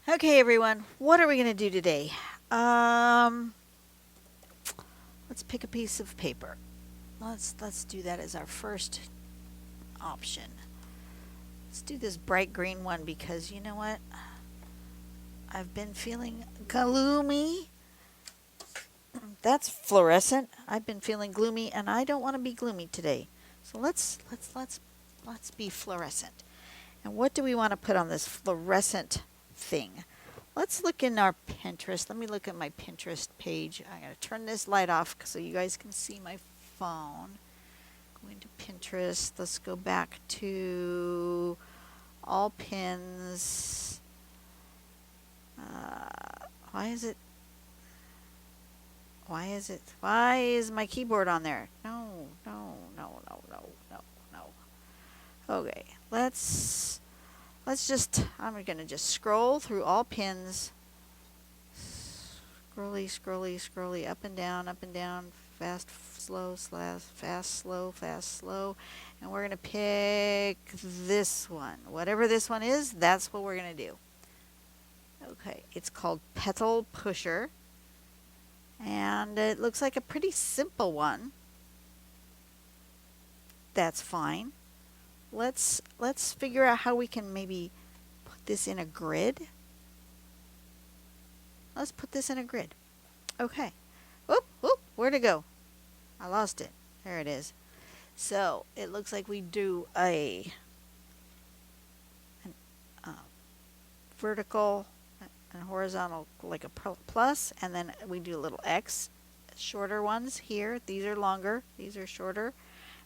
Okay, everyone, what are we going to do today? Um, let's pick a piece of paper. Let's do that as our first option. Let's do this bright green one because you know what? I've been feeling gloomy. That's fluorescent. I've been feeling gloomy and I don't want to be gloomy today. So let's be fluorescent. And what do we want to put on this fluorescent thing? Let's look in our Pinterest. Let me look at my Pinterest page. I'm going to turn this light off so you guys can see my phone. Going to Pinterest. Let's go back to all pins. Why is it? Why is my keyboard on there? No, no, no, no, no, no, no. Okay, I'm going to just scroll through all pins. Scrolly, scrolly, scrolly, up and down, fast, slow, slash, fast, slow, fast, slow. And we're going to pick this one. Whatever this one is, that's what we're going to do. Okay, it's called Petal Pusher. And it looks like a pretty simple one. That's fine. Let's figure out how we can maybe put this in a grid. Let's put this in a grid. Okay. Whoop, whoop, where'd it go? I lost it. There it is. So it looks like we do an vertical and horizontal, like a plus, and then we do a little X. Shorter ones here. These are longer. These are shorter.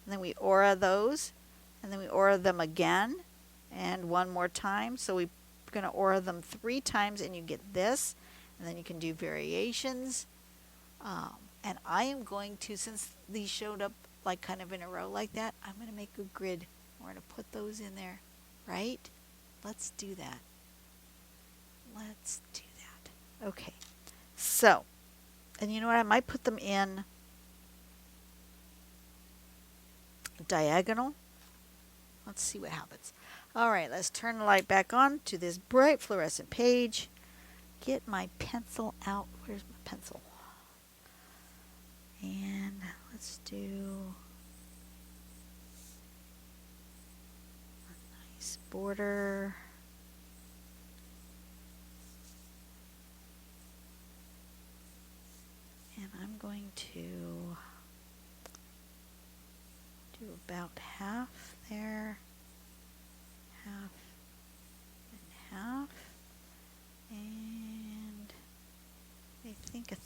And then we aura those. And then we aura them again. And one more time. So we're going to aura them 3 times and you get this. And then you can do variations. And I am going to, since these showed up like kind of in a row like that, I'm going to make a grid. We're going to put those in there, right? Let's do that. Let's do that. Okay. So, and you know what? I might put them in diagonal. Let's see what happens. All right, let's turn the light back on to this bright fluorescent page. Get my pencil out. Where's my pencil? And let's do a nice border. And I'm going to do about half there, half and half, and I think a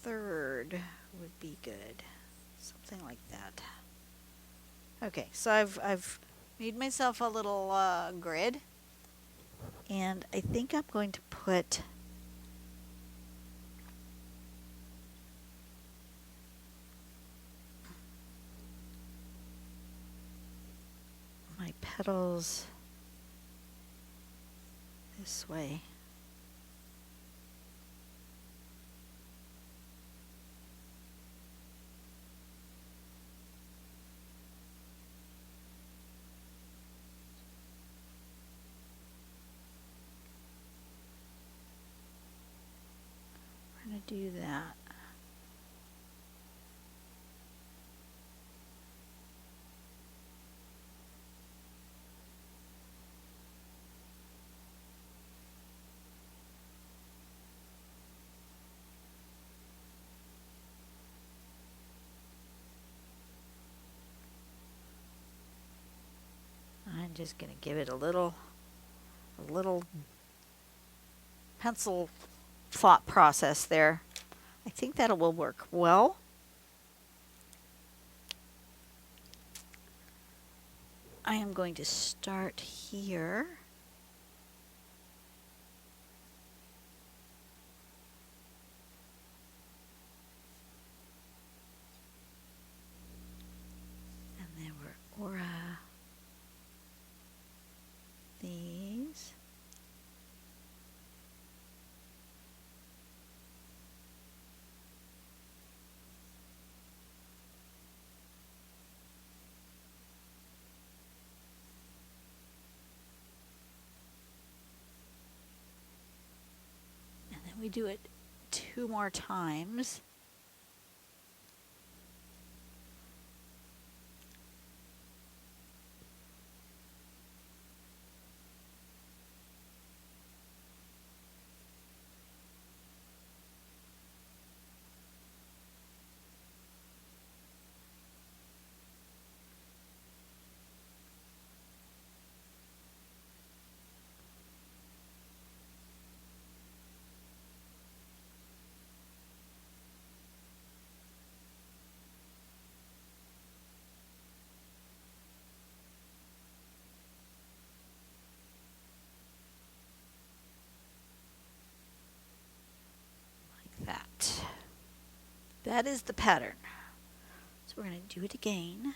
third would be good, something like that. Okay, so I've made myself a little grid, and I think I'm going to put my petals this way. We're going to do that. I'm just going to give it a little pencil thought process there. I think that will work well. I am going to start here. And then we're aura these. we do it 2 more times. That. That is the pattern. So we're going to do it again.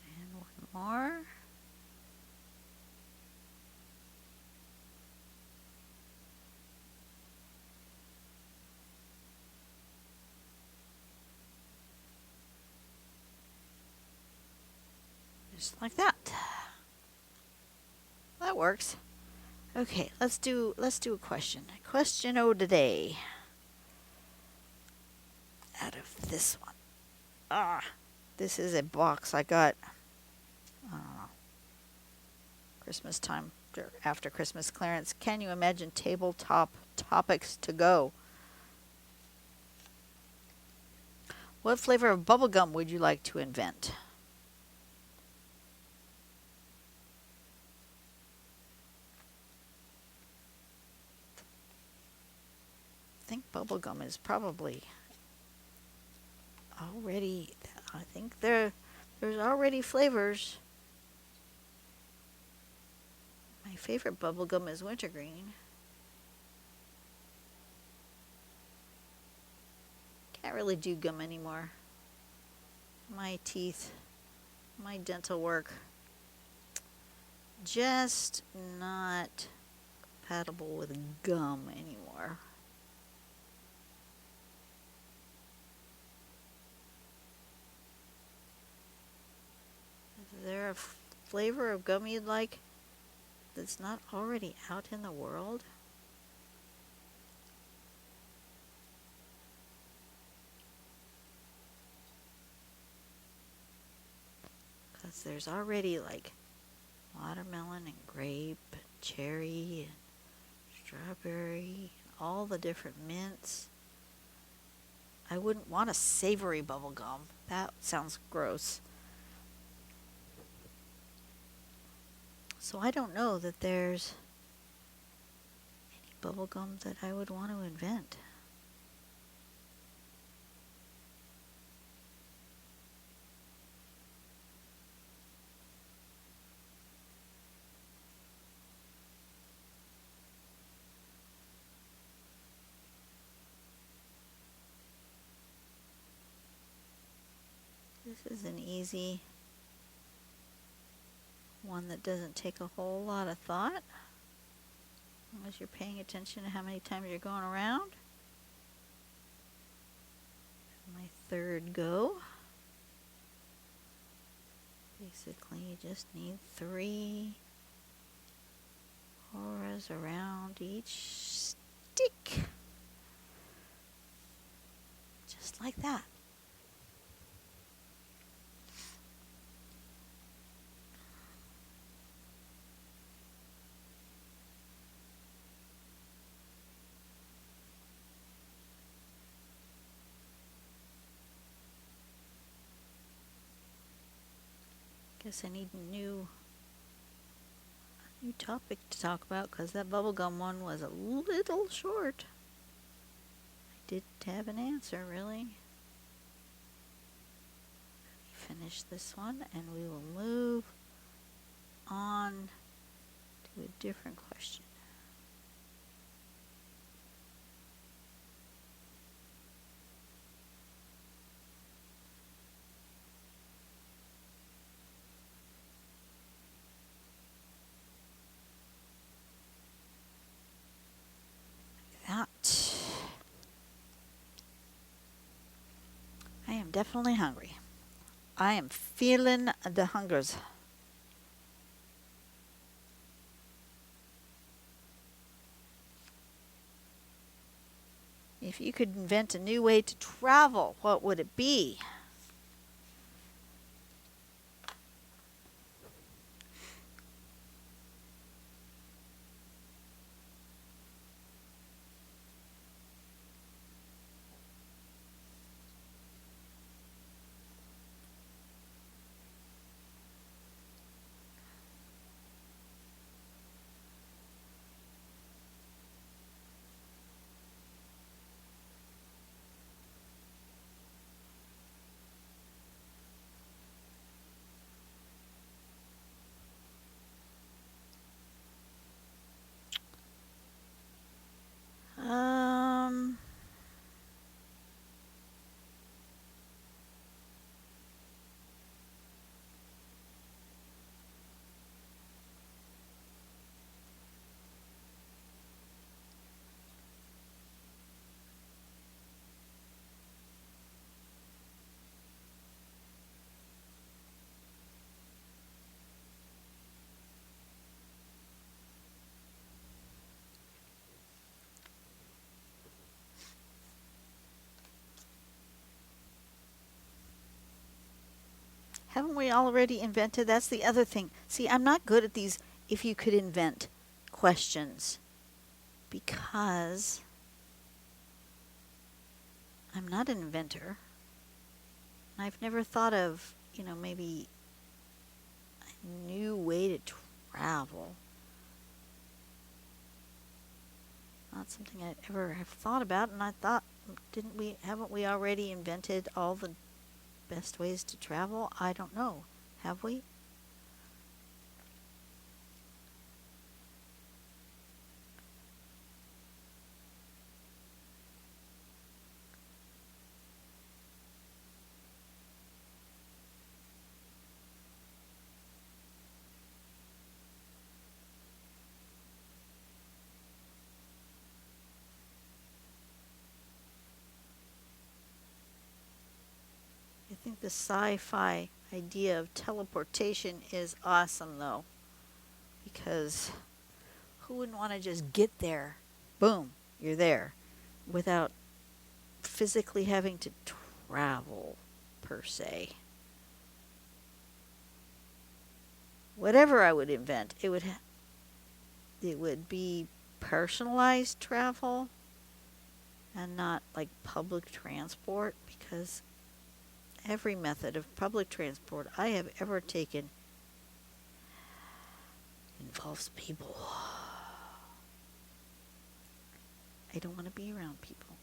And one more. Just like that. That works. Okay, let's do a question. Question of the day. Out of this one. This is a box I got, I don't know, Christmas time, after Christmas clearance. Can you imagine tabletop topics to go? What flavor of bubblegum would you like to invent? I think bubblegum is probably already, I think there's already flavors. My favorite bubblegum is wintergreen. Can't really do gum anymore. My teeth, my dental work, just not compatible with gum anymore. Is there a flavor of gum you'd like that's not already out in the world? Because there's already like watermelon and grape and cherry and strawberry, all the different mints. I wouldn't want a savory bubble gum. That sounds gross. So I don't know that there's any bubble gum that I would want to invent. This is an easy one that doesn't take a whole lot of thought, as long as you're paying attention to how many times you're going around. My third go. Basically, you just need 3 auras around each stick. Just like that. Guess I need a new topic to talk about, because that bubblegum one was a little short. I didn't have an answer, really. finish this one and we will move on to a different question. That. I am definitely hungry. I am feeling the hungers. If you could invent a new way to travel, what would it be? Um, haven't we already invented? That's the other thing. See, I'm not good at these if you could invent questions because I'm not an inventor. I've never thought of, maybe a new way to travel. Not something I'd ever have thought about, and I thought, haven't we already invented all the best ways to travel? I don't know. Have we? I think the sci-fi idea of teleportation is awesome, though, because who wouldn't want to just get there? Boom, you're there, without physically having to travel, per se. Whatever I would invent, it would be personalized travel and not like public transport, because every method of public transport I have ever taken involves people. I don't want to be around people.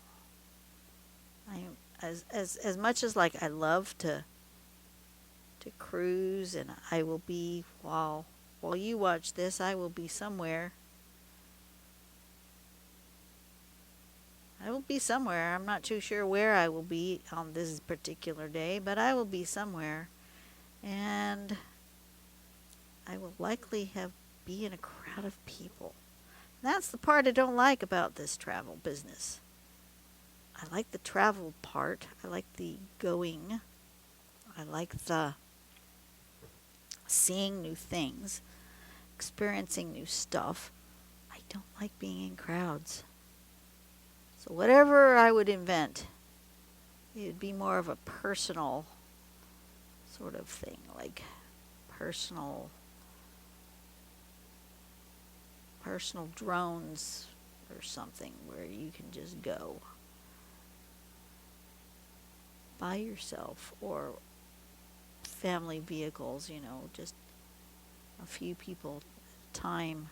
I am as much as like I love to cruise, and I will be while you watch this, I will be somewhere. I will be somewhere. I'm not too sure where I will be on this particular day, but I will be somewhere. And I will likely be in a crowd of people. That's the part I don't like about this travel business. I like the travel part. I like the going. I like the seeing new things, experiencing new stuff. I don't like being in crowds. So whatever I would invent, it would be more of a personal sort of thing, like personal drones or something where you can just go by yourself, or family vehicles, just a few people at a time.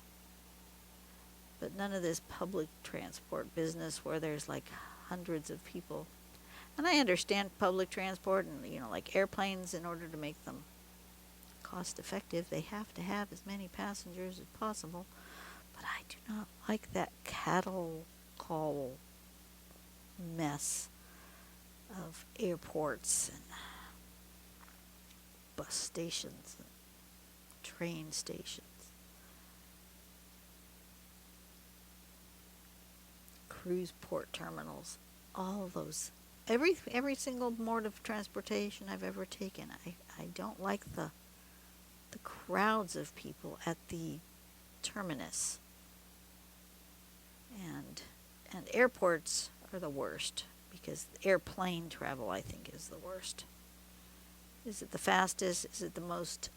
But none of this public transport business where there's like hundreds of people. And I understand public transport and, like airplanes, in order to make them cost effective, they have to have as many passengers as possible. But I do not like that cattle call mess of airports and bus stations and train stations. Cruise port terminals, all of those. Every single mode of transportation I've ever taken, I don't like the crowds of people at the terminus. And airports are the worst, because airplane travel, I think, is the worst. Is it the fastest? Is it the most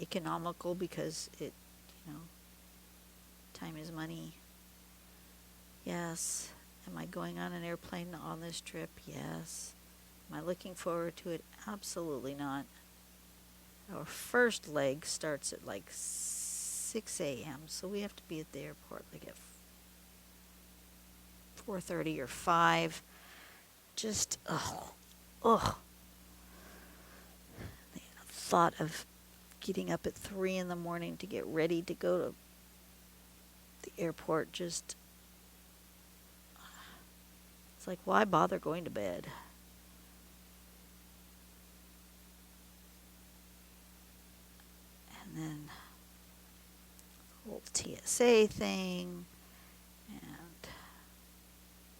economical, because time is money? Yes. Am I going on an airplane on this trip? Yes. Am I looking forward to it? Absolutely not. Our first leg starts at like 6 a.m., so we have to be at the airport like at 4:30 or 5. Just, ugh. The thought of getting up at 3 in the morning to get ready to go to the airport, just, it's like, why bother going to bed? And then the whole TSA thing, and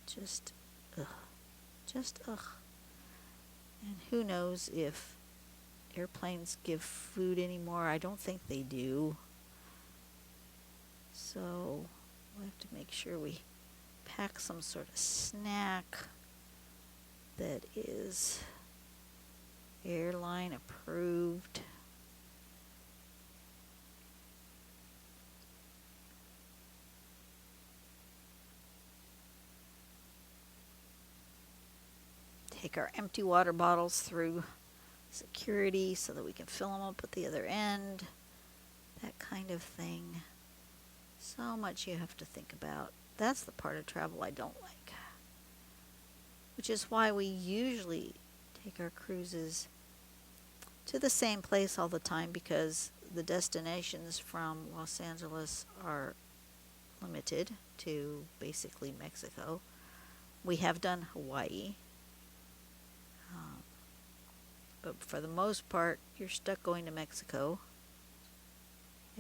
just ugh. And who knows if airplanes give food anymore? I don't think they do. So we'll have to make sure we pack some sort of snack that is airline approved. Take our empty water bottles through security so that we can fill them up at the other end. That kind of thing. So much you have to think about. That's the part of travel I don't like. Which is why we usually take our cruises to the same place all the time, because the destinations from Los Angeles are limited to basically Mexico. We have done Hawaii. But for the most part, you're stuck going to Mexico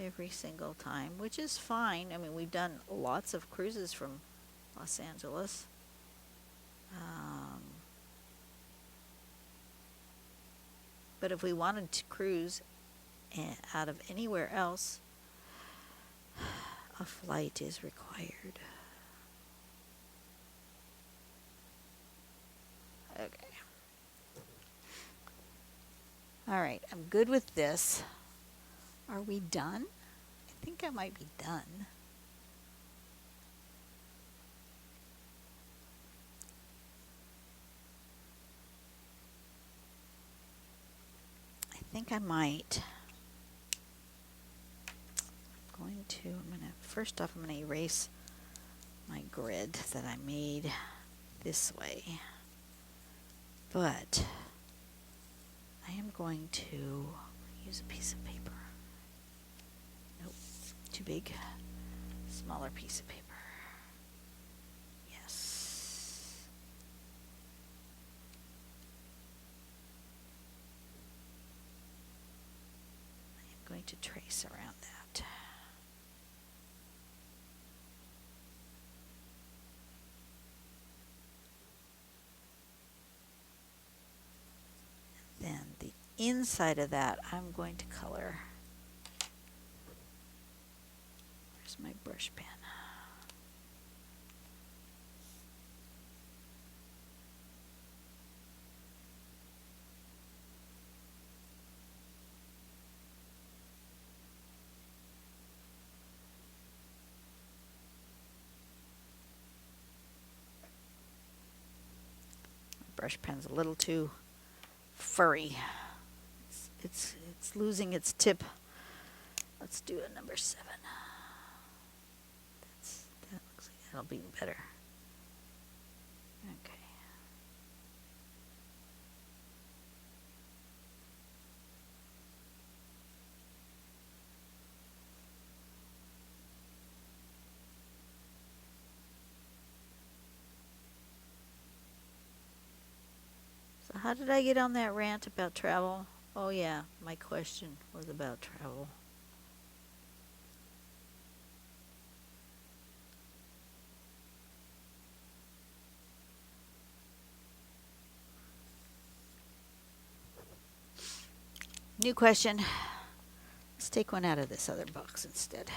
every single time, which is fine. I mean, we've done lots of cruises from Los Angeles. But if we wanted to cruise out of anywhere else, a flight is required. Okay. All right, I'm good with this. Are we done? I think I might be done. I think I might. First off, I'm going to erase my grid that I made this way. But I am going to use a piece of paper. Nope, too big. Smaller piece of paper. Yes. I am going to trace around that. Then the inside of that, I'm going to color. Where's my brush pen? My brush pen's a little too furry. It's losing its tip. Let's do a number 7. That looks like that'll be better. Okay. So how did I get on that rant about travel? Oh yeah, my question was about travel. New question. Let's take one out of this other box instead.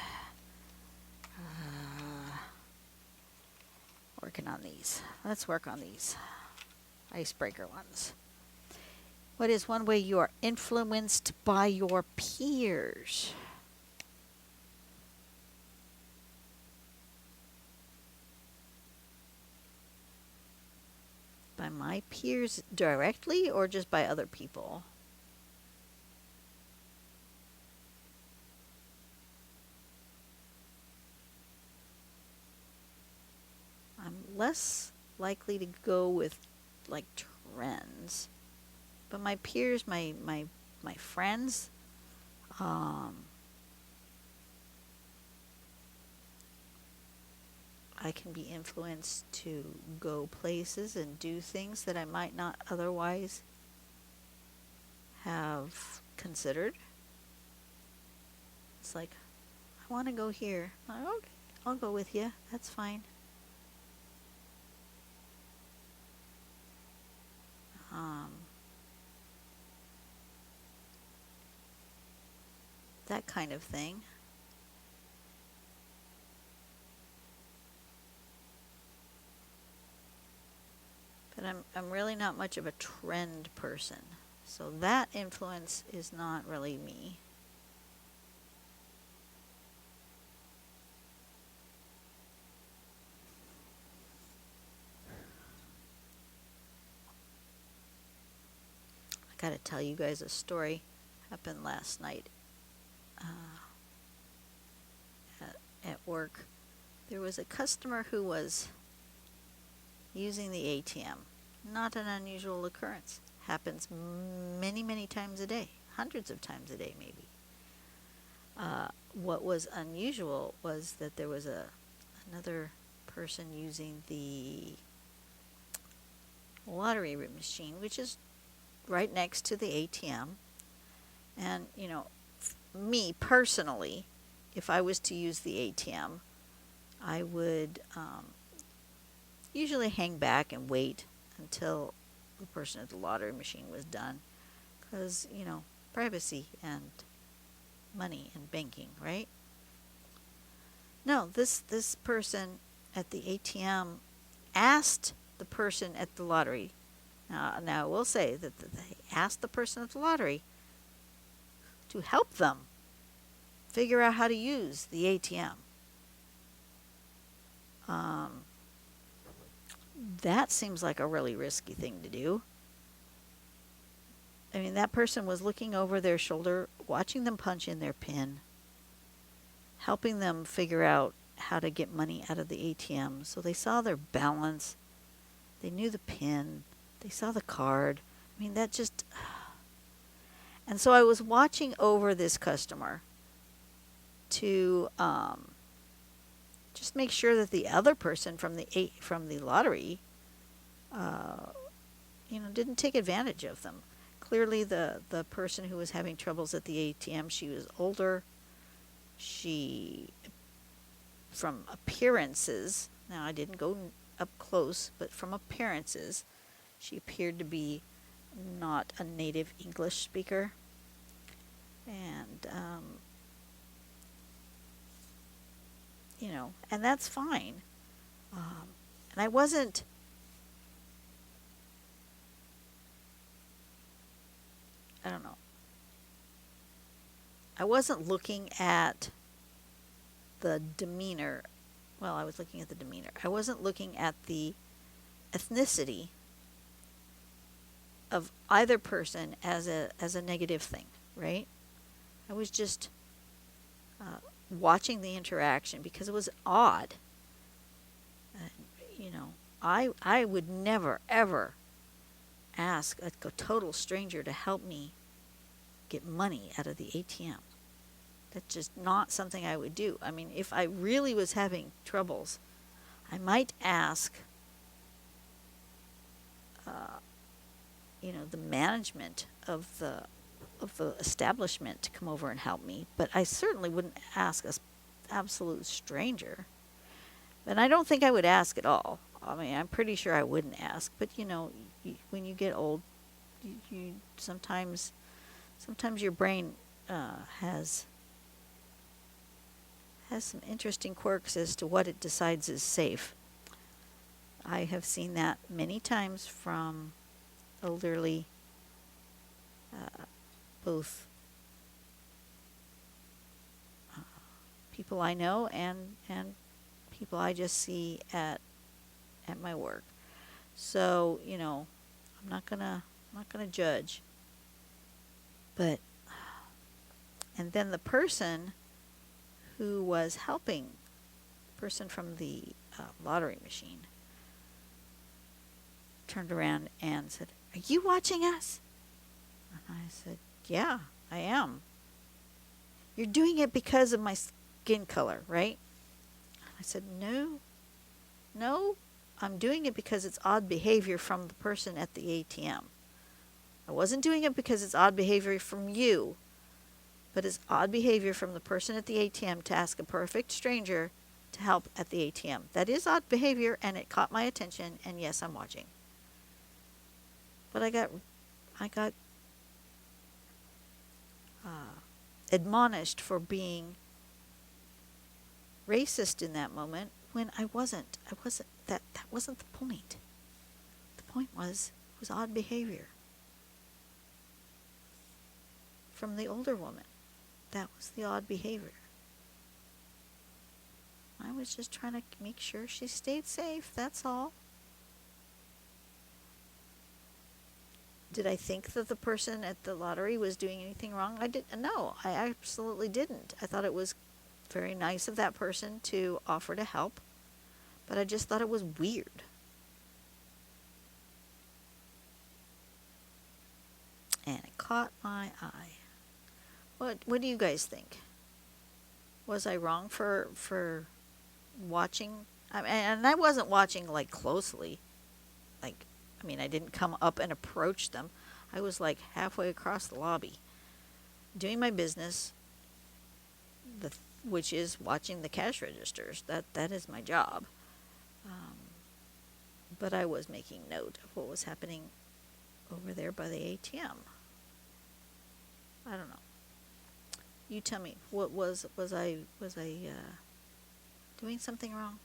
Working on these. Let's work on these icebreaker ones. What is one way you are influenced by your peers? By my peers directly or just by other people? I'm less likely to go with like trends. But my peers, my friends, um, I can be influenced to go places and do things that I might not otherwise have considered. It's like, I want to go here. Like, okay, I'll go with you. That's fine. Um, that kind of thing. But I'm really not much of a trend person. So that influence is not really me. I gotta tell you guys a story. Happened last night uh, at work. There was a customer who was using the ATM. Not an unusual occurrence. Happens many, many times a day. Hundreds of times a day, maybe. What was unusual was that there was another person using the lottery machine, which is right next to the ATM. And, me personally, if I was to use the ATM, I would usually hang back and wait until the person at the lottery machine was done. Because, privacy and money and banking, right? No, this person at the ATM asked the person at the lottery. Now I will say that they asked the person at the lottery to help them figure out how to use the ATM. Um, that seems like a really risky thing to do. I mean, that person was looking over their shoulder, watching them punch in their PIN, helping them figure out how to get money out of the ATM. So they saw their balance, they knew the PIN, they saw the card. I mean, that just. And so I was watching over this customer to just make sure that the other person from the lottery, didn't take advantage of them. Clearly, the person who was having troubles at the ATM, she was older. She, from appearances, now I didn't go up close, but from appearances, she appeared to be not a native English speaker. And, and that's fine. And I wasn't, I don't know. I wasn't looking at the demeanor. Well, I was looking at the demeanor. I wasn't looking at the ethnicity of either person as a negative thing, right? I was just watching the interaction because it was odd. I would never, ever ask a total stranger to help me get money out of the ATM. That's just not something I would do. I mean, if I really was having troubles, I might ask, the management of the establishment to come over and help me. But I certainly wouldn't ask a absolute stranger. And I don't think I would ask at all. I mean, I'm pretty sure I wouldn't ask. But when you get old, you sometimes your brain has some interesting quirks as to what it decides is safe. I have seen that many times from elderly, both people I know and people I just see at my work. So I'm not gonna judge. But and then the person who was helping, the person from the lottery machine, turned around and said, "Are you watching us?" And I said, "Yeah, I am." "You're doing it because of my skin color, right?" I said, No, I'm doing it because it's odd behavior from the person at the ATM. I wasn't doing it because it's odd behavior from you, but it's odd behavior from the person at the ATM to ask a perfect stranger to help at the ATM. That is odd behavior, and it caught my attention, and yes, I'm watching. But I got admonished for being racist in that moment when I wasn't. That wasn't the point. The point was odd behavior from the older woman. That was the odd behavior. I was just trying to make sure she stayed safe, that's all. Did I think that the person at the lottery was doing anything wrong? No, I absolutely didn't. I thought it was very nice of that person to offer to help, but I just thought it was weird. And it caught my eye. What do you guys think? Was I wrong for watching? And I wasn't watching like closely. I didn't come up and approach them. I was like halfway across the lobby, doing my business, which is watching the cash registers. That is my job. But I was making note of what was happening over there by the ATM. I don't know. You tell me. What was I doing something wrong?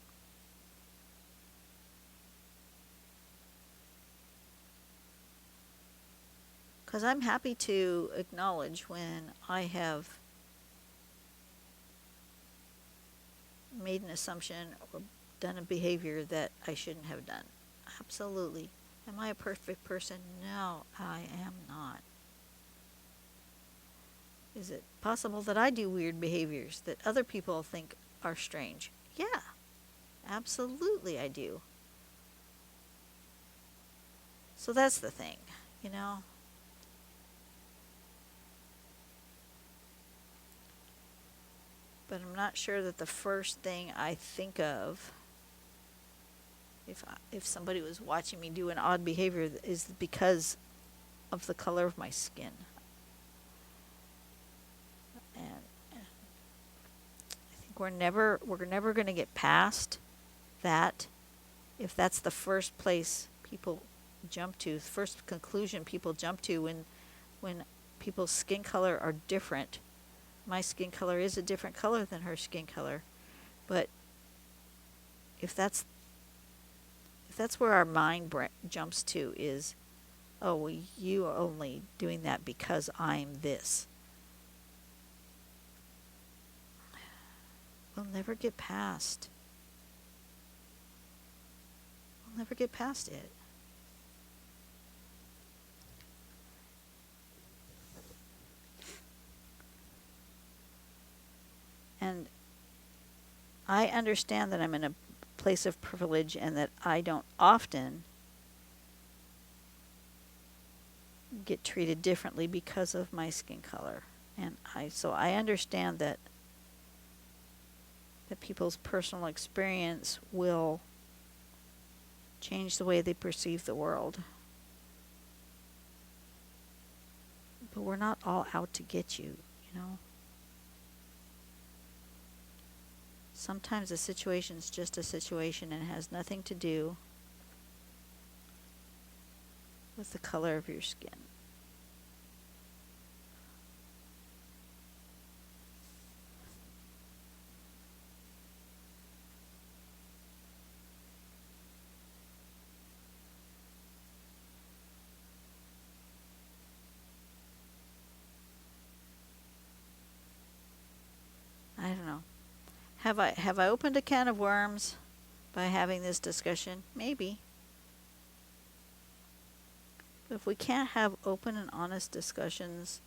Because I'm happy to acknowledge when I have made an assumption or done a behavior that I shouldn't have done. Absolutely. Am I a perfect person? No, I am not. Is it possible that I do weird behaviors that other people think are strange? Yeah, absolutely I do. So that's the thing, But I'm not sure that the first thing I think of if somebody was watching me do an odd behavior is because of the color of my skin. And I think we're never going to get past that if that's the first place people jump to, the first conclusion people jump to when people's skin color are different. My skin color is a different color than her skin color, but if that's where our mind jumps to is, oh, well, you are only doing that because I'm this. We'll never get past. We'll never get past it. And I understand that I'm in place of privilege and that I don't often get treated differently because of my skin color. And so I understand that people's personal experience will change the way they perceive the world. But we're not all out to get you, you know. Sometimes a situation's just a situation and has nothing to do with the color of your skin. I don't know. Have I opened a can of worms by having this discussion? Maybe. But if we can't have open and honest discussions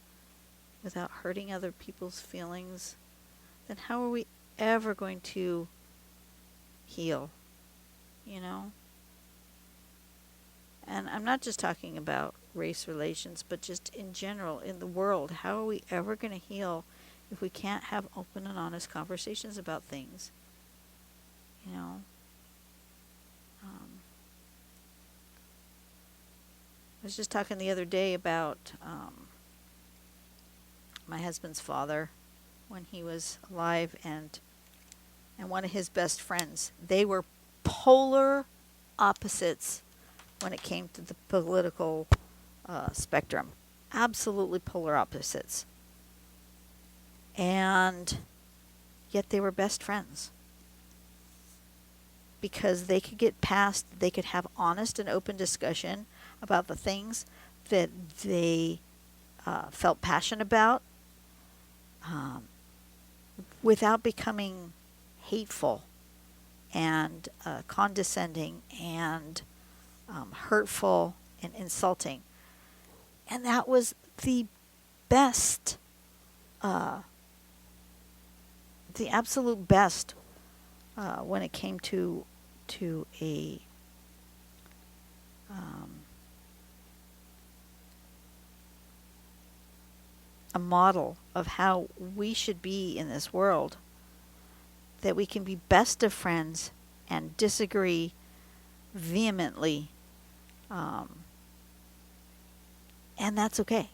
without hurting other people's feelings, then how are we ever going to heal? You know? And I'm not just talking about race relations, but just in general, in the world. How are we ever going to heal if we can't have open and honest conversations about things? You know? I was just talking the other day about my husband's father when he was alive and one of his best friends. They were polar opposites when it came to the political spectrum. Absolutely polar opposites. And yet they were best friends. Because they could get past, they could have honest and open discussion about the things that they felt passionate about without becoming hateful and condescending and hurtful and insulting. And that was the best, the absolute best when it came to a model of how we should be in this world, that we can be best of friends and disagree vehemently, and that's okay.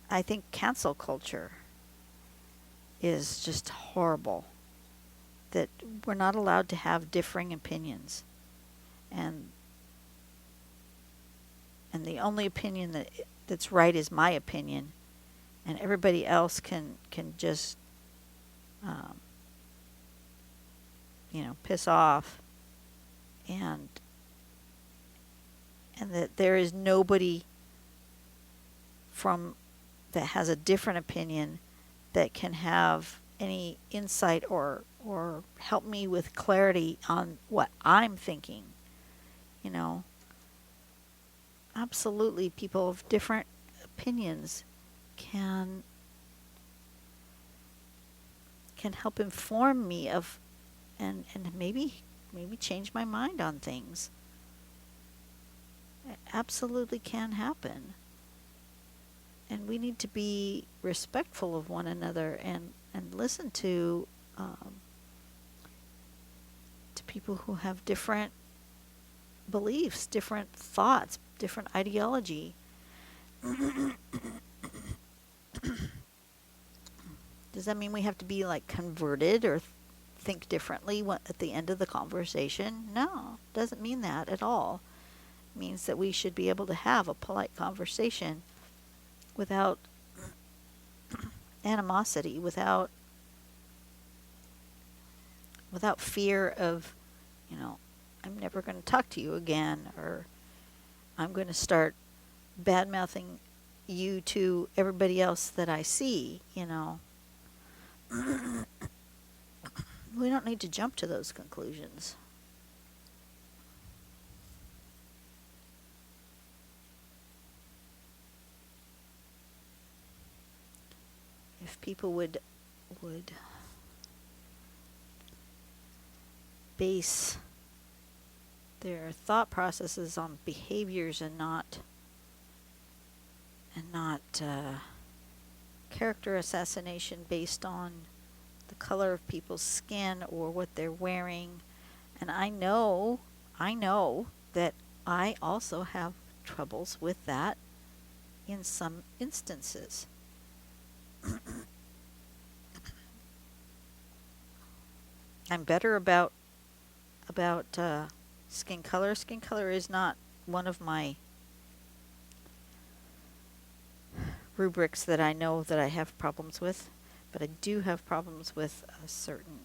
I think cancel culture is just horrible, that we're not allowed to have differing opinions, and the only opinion that's right is my opinion, and everybody else can just piss off, and that there is nobody that has a different opinion that can have any insight or help me with clarity on what I'm thinking. Absolutely, people of different opinions can help inform me of and maybe change my mind on things. It absolutely can happen. And we need to be respectful of one another and listen to people who have different beliefs, different thoughts, different ideology. Does that mean we have to be like converted or think differently at the end of the conversation? No, doesn't mean that at all. It means that we should be able to have a polite conversation without animosity, without fear of, I'm never going to talk to you again, or I'm going to start bad-mouthing you to everybody else that I see, We don't need to jump to those conclusions. If people would base their thought processes on behaviors and not character assassination based on the color of people's skin or what they're wearing. And I know that I also have troubles with that in some instances. I'm better about skin color. Skin color is not one of my rubrics that I know that I have problems with, but I do have problems with certain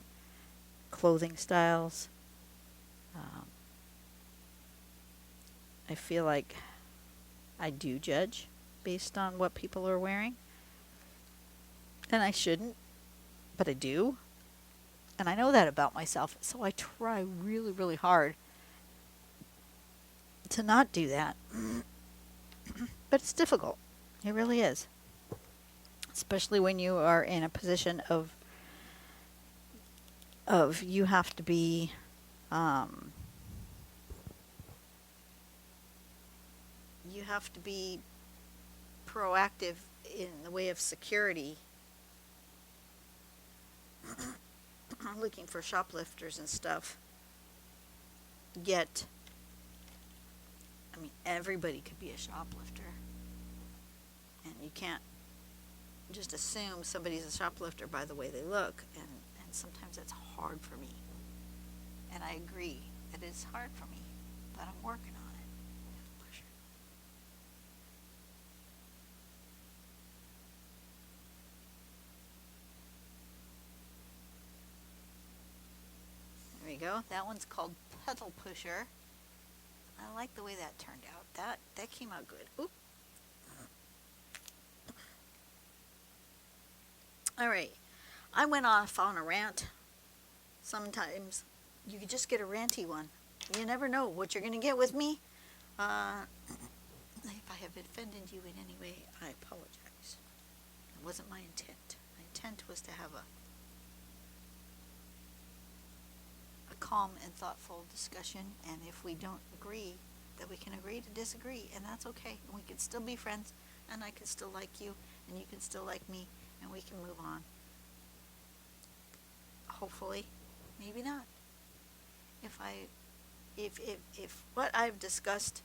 clothing styles. I feel like I do judge based on what people are wearing, and I shouldn't, but I do. And I know that about myself, so I try really, really hard to not do that. But it's difficult. It really is. Especially when you are in a position of you have to be proactive in the way of security. Looking for shoplifters and stuff. Yet, I mean, everybody could be a shoplifter. And you can't just assume somebody's a shoplifter by the way they look. And sometimes that's hard for me. And I agree that it's hard for me. But I'm working on it. Petal Pusher. There we go. That one's called Petal Pusher. I like the way that turned out. That came out good. Oop. All right. I went off on a rant. Sometimes you could just get a ranty one. You never know what you're going to get with me. If I have offended you in any way, I apologize. It wasn't my intent. My intent was to have a calm and thoughtful discussion, and if we don't agree, that we can agree to disagree, and that's okay. And we can still be friends, and I can still like you, and you can still like me, and we can move on. Hopefully, maybe not. If what I've discussed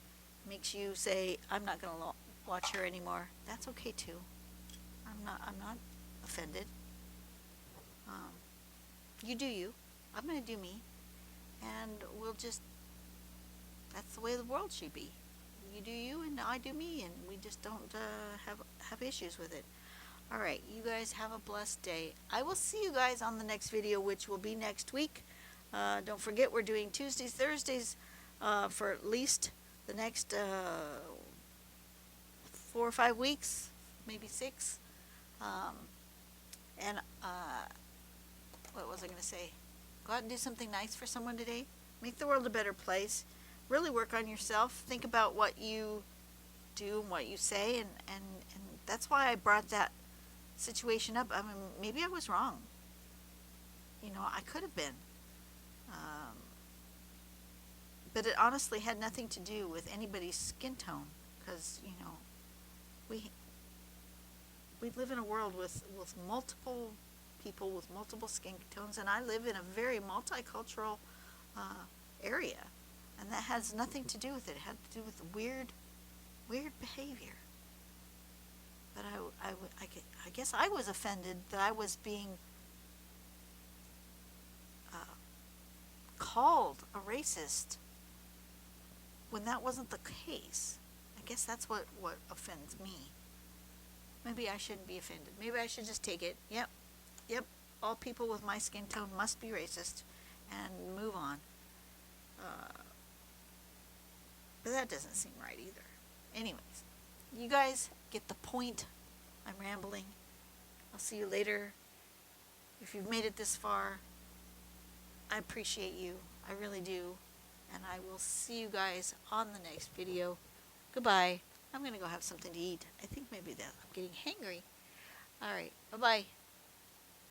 makes you say I'm not going to watch her anymore, that's okay too. I'm not offended. You do you. I'm going to do me. And we'll just, that's the way the world should be. You do you and I do me, and we just don't have issues with it. All right, you guys have a blessed day. I will see you guys on the next video, which will be next week. Don't forget, we're doing Tuesdays, Thursdays for at least the next 4 or 5 weeks, maybe 6. And what was I going to say? Go out and do something nice for someone today. Make the world a better place. Really work on yourself. Think about what you do and what you say. And that's why I brought that situation up. I mean, maybe I was wrong. You know, I could have been. But it honestly had nothing to do with anybody's skin tone. Because, you know, we live in a world with multiple people with multiple skin tones, and I live in a very multicultural area, and that has nothing to do with it. It had to do with weird behavior. But I guess I was offended that I was being called a racist when that wasn't the case. I guess that's what offends me. Maybe I shouldn't be offended. Maybe I should just take it. Yep, all people with my skin tone must be racist and move on. But that doesn't seem right either. Anyways, you guys get the point. I'm rambling. I'll see you later. If you've made it this far, I appreciate you. I really do. And I will see you guys on the next video. Goodbye. I'm going to go have something to eat. I think maybe that I'm getting hangry. All right. Bye-bye.